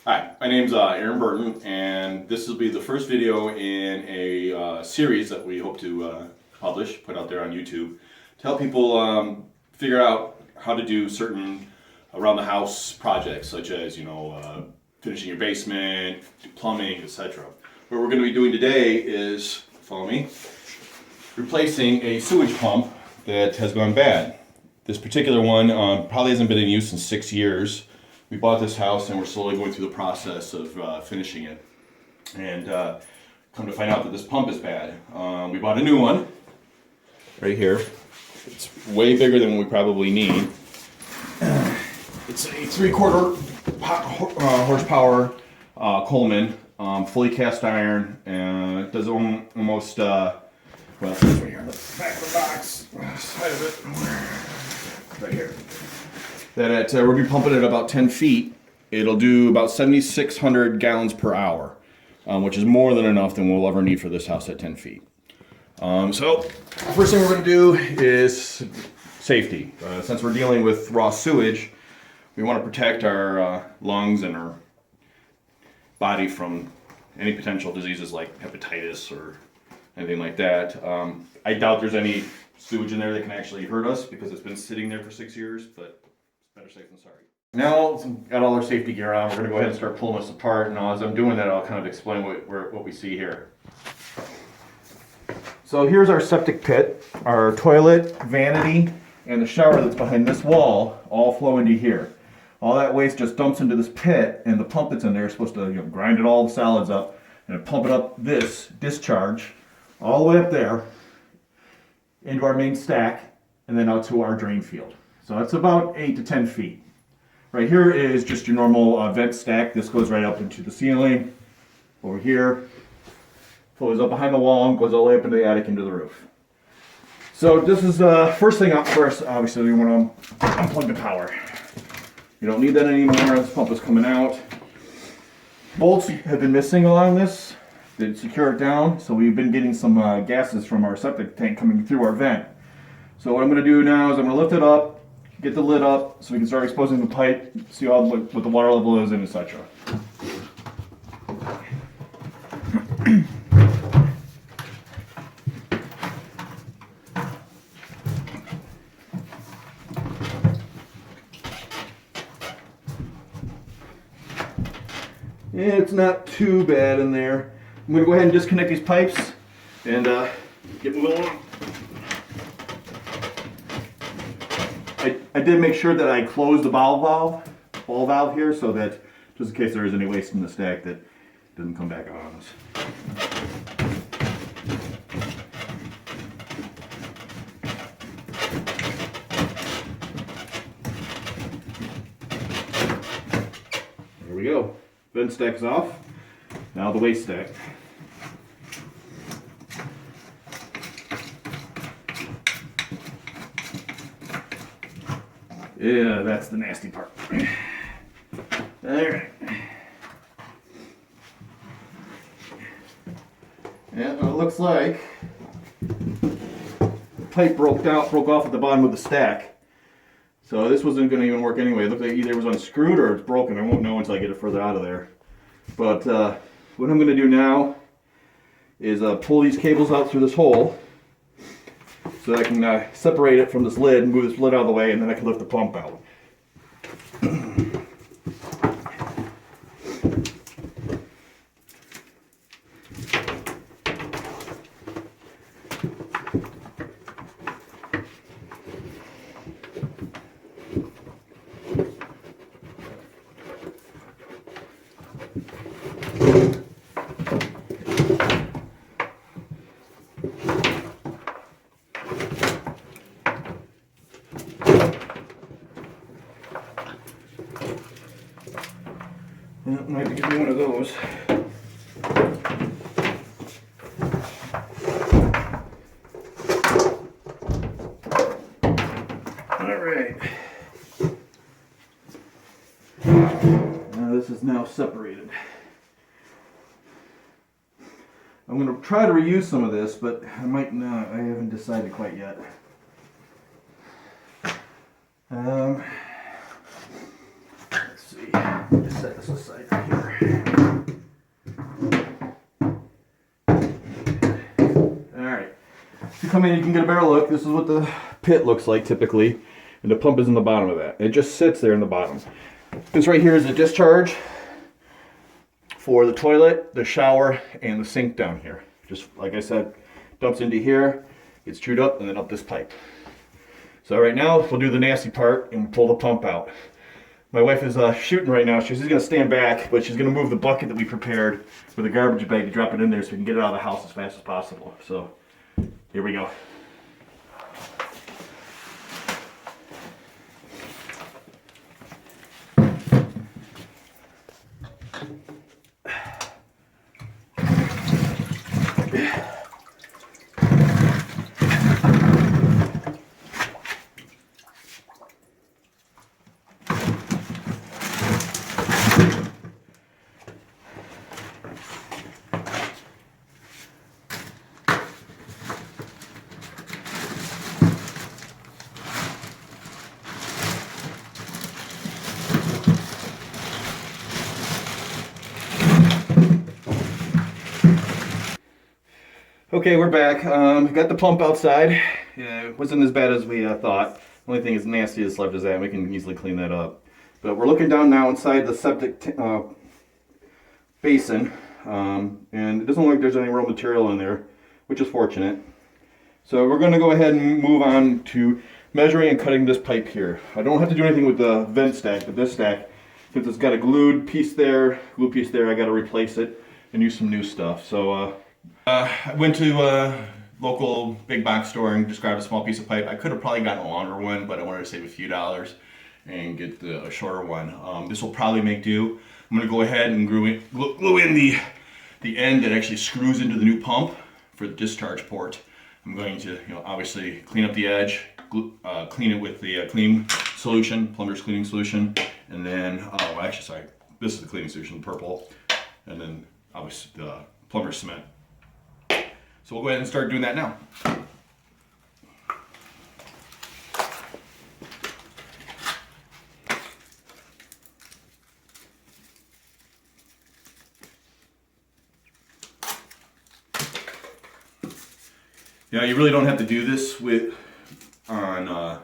Hi, my name's Aaron Burton, and this will be the first video in a series that we hope to put out there on YouTube, to help people figure out how to do certain around the house projects, such as, finishing your basement, plumbing, etc. What we're going to be doing today is, follow me, replacing a sewage pump that has gone bad. This particular one probably hasn't been in use in 6 years. We bought this house and we're slowly going through the process of finishing it. And come to find out that this pump is bad. We bought a new one, right here. It's way bigger than we probably need. It's a 3/4 horsepower Coleman, fully cast iron, and it does almost, well, it's right here on the back of the box, side of it, right here. That we'll be pumping it about 10 feet. It'll do about 7,600 gallons per hour, which is more than enough than we'll ever need for this house at 10 feet. So first thing we're going to do is safety. Since we're dealing with raw sewage, we want to protect our lungs and our body from any potential diseases like hepatitis or anything like that. I doubt there's any sewage in there that can actually hurt us because it's been sitting there for 6 years, but better safe than sorry. Now, got all our safety gear on, we're going to go ahead and start pulling this apart. Now, as I'm doing that, I'll kind of explain what we see here. So here's our septic pit. Our toilet, vanity, and the shower that's behind this wall all flow into here. All that waste just dumps into this pit, and the pump that's in there is supposed to grind it all the solids up and pump it up this discharge all the way up there into our main stack and then out to our drain field. So it's about 8 to 10 feet. Right here is just your normal vent stack. This goes right up into the ceiling. Over here, flows up behind the wall and goes all the way up into the attic into the roof. So this is the first thing up first. Obviously, we want to unplug the power. You don't need that anymore. This pump is coming out. Bolts have been missing along this. They secure it down. So we've been getting some gases from our septic tank coming through our vent. So what I'm going to do now is I'm going to lift it up, get the lid up so we can start exposing the pipe, see what the water level is, and etc. It's not too bad in there. I'm going to go ahead and disconnect these pipes and get moving along. I did make sure that I closed the ball valve here so that just in case there is any waste in the stack that doesn't come back out on us. There we go. Vent stack is off. Now the waste stack. Yeah, that's the nasty part. Alright. And it looks like the pipe broke off at the bottom of the stack. So this wasn't going to even work anyway. It looked like either it was unscrewed or it's broken. I won't know until I get it further out of there. But what I'm going to do now is pull these cables out through this hole, so that I can separate it from this lid and move this lid out of the way, and then I can lift the pump out. That might be one of those. Alright. Now this is now separated. I'm going to try to reuse some of this, but I might not. I haven't decided quite yet. Let's see. Just set this aside right here. Alright. If you come in, you can get a better look. This is what the pit looks like typically. And the pump is in the bottom of that. It just sits there in the bottom. This right here is a discharge for the toilet, the shower, and the sink down here. Just like I said, dumps into here, gets chewed up, and then up this pipe. So right now, we'll do the nasty part and pull the pump out. My wife is shooting right now. She's going to stand back, but she's going to move the bucket that we prepared with a garbage bag to drop it in there so we can get it out of the house as fast as possible. So here we go. Okay, we're back. Got the pump outside. Yeah, it wasn't as bad as we thought. The only thing is nasty that's left is that. We can easily clean that up. But we're looking down now inside the septic basin. And it doesn't look like there's any real material in there, which is fortunate. So we're going to go ahead and move on to measuring and cutting this pipe here. I don't have to do anything with the vent stack, but this stack, since it's got a glued piece there, I got to replace it and use some new stuff. So I went to a local big box store and just grabbed a small piece of pipe. I could have probably gotten a longer one, but I wanted to save a few dollars and get the shorter one. This will probably make do. I'm going to go ahead and glue in the end that actually screws into the new pump for the discharge port. I'm going to, obviously clean up the edge, clean it with the clean solution, plumber's cleaning solution, and then, well, actually, sorry, this is the cleaning solution, purple, and then obviously the plumber's cement. So we'll go ahead and start doing that now. You really don't have to do this on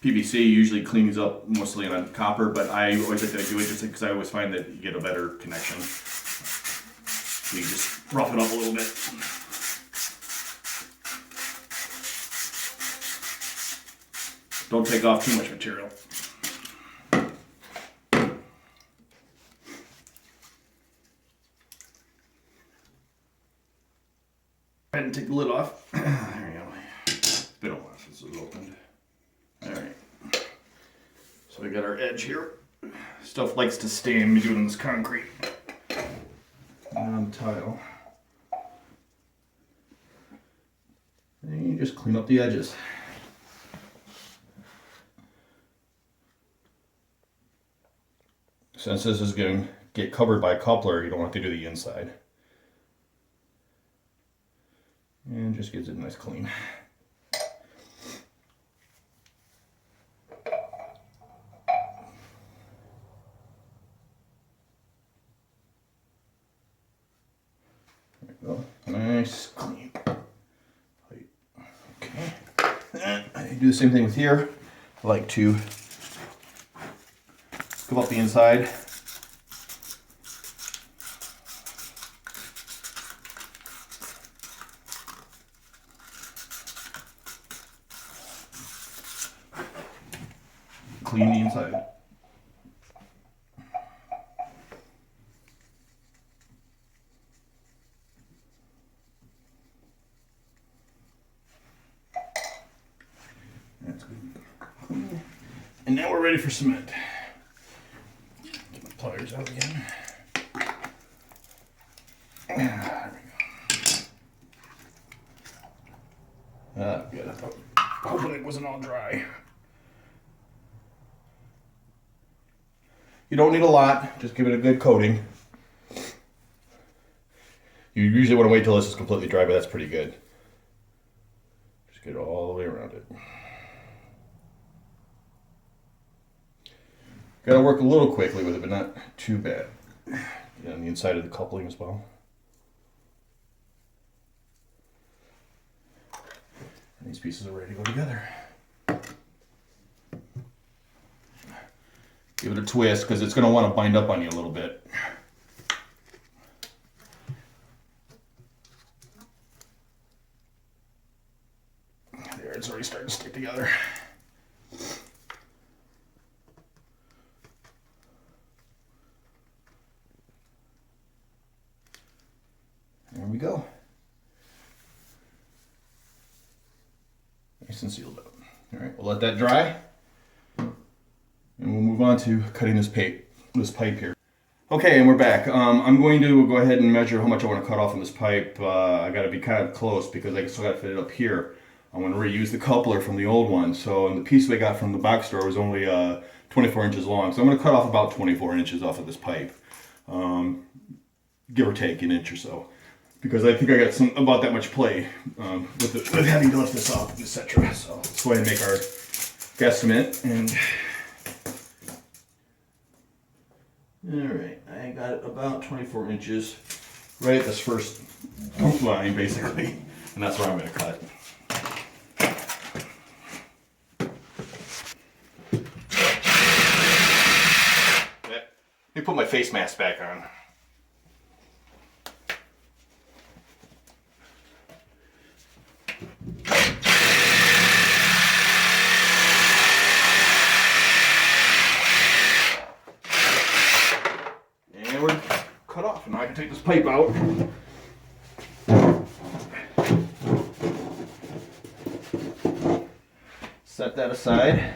PVC. Usually cleans up mostly on copper, but I always like to do it just because I always find that you get a better connection. So you just rough it up a little bit. Don't take off too much material. Go ahead and take the lid off. There you go. It's been a while since it was opened. Alright. So we got our edge here. Stuff likes to stay in between this concrete and tile. And you just clean up the edges. Since this is going to get covered by a coupler, you don't have to do the inside. And just gives it a nice clean. There we go. Nice clean. Okay. And I do the same thing with here. I like to come up the inside. Clean the inside. That's good. And now we're ready for cement. Get my pliers out again. There we go. Good. I thought, hopefully it wasn't all dry. You don't need a lot, just give it a good coating. You usually want to wait till this is completely dry, but that's pretty good. Just get it all the way around it. Gotta work a little quickly with it, but not too bad. and the inside of the coupling as well. And these pieces are ready to go together. Give it a twist because it's going to want to bind up on you a little bit. There, it's already starting to stick together. There we go. Nice and sealed up. All right, we'll let that dry. And we'll move on to cutting this pipe here. Okay, and we're back. I'm going to go ahead and measure how much I want to cut off on this pipe. I got to be kind of close because I still got to fit it up here. I'm going to reuse the coupler from the old one. So, and the piece we got from the box store was only 24 inches long. So I'm going to cut off about 24 inches off of this pipe, give or take an inch or so, because I think I got about that much play with having to lift this up, etc. So let's go ahead and make our guesstimate. And all right, I got it about 24 inches right at this first line, basically, and that's where I'm going to cut. Let me put my face mask back on. And we're cut off. And now I can take this pipe out. Set that aside.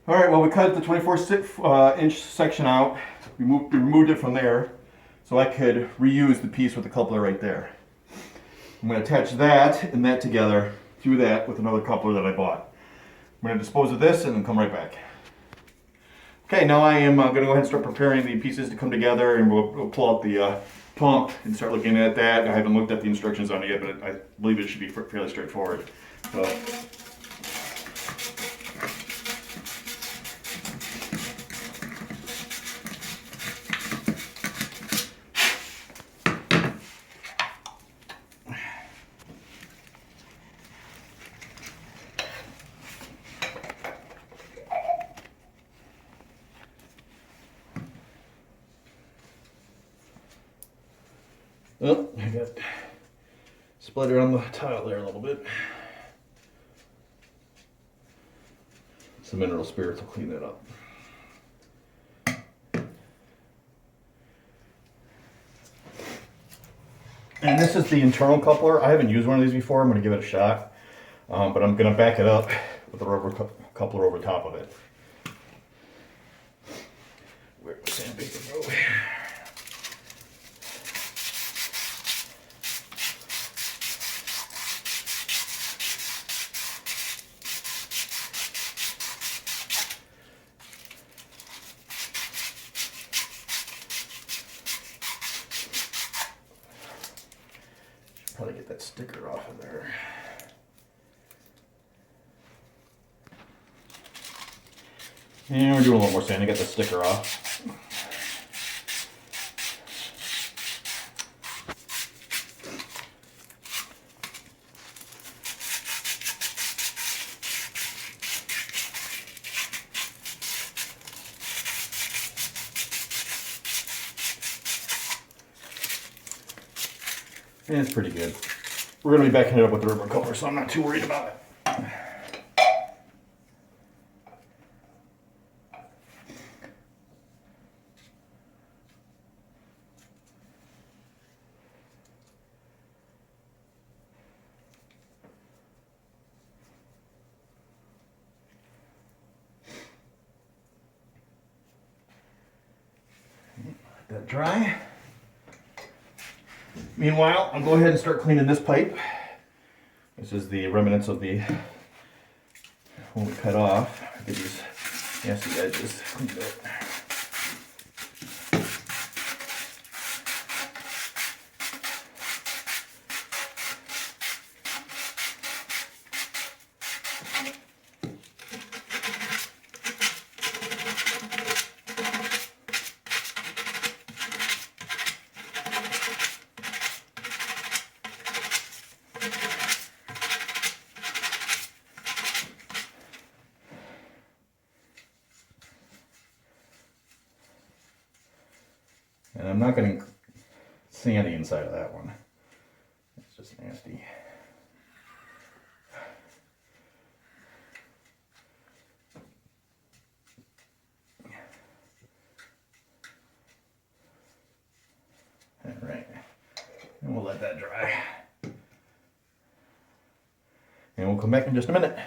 All right, well, we cut the 24-inch section out. We removed it from there so I could reuse the piece with the coupler right there. I'm going to attach that and that together through that with another coupler that I bought. I'm going to dispose of this and then come right back. Okay, now I am going to go ahead and start preparing the pieces to come together, and we'll pull out the pump and start looking at that. I haven't looked at the instructions on it yet, but I believe it should be fairly straightforward. So, oh, I got splatter on the tile there a little bit. Some mineral spirits will clean that up. And this is the internal coupler. I haven't used one of these before. I'm going to give it a shot, but I'm going to back it up with a rubber coupler over top of it. Where'd the sandpaper go? Probably get that sticker off of there. And we're doing a little more sanding. Get the sticker off. And it's pretty good. We're going to be backing it up with the rubber coupler, so I'm not too worried about it. Let that dry. Meanwhile, I'll go ahead and start cleaning this pipe. This is the remnants of the one we cut off. Get these nasty edges cleaned up. And I'm not going to sand the inside of that one. It's just nasty. All right, and we'll let that dry. And we'll come back in just a minute.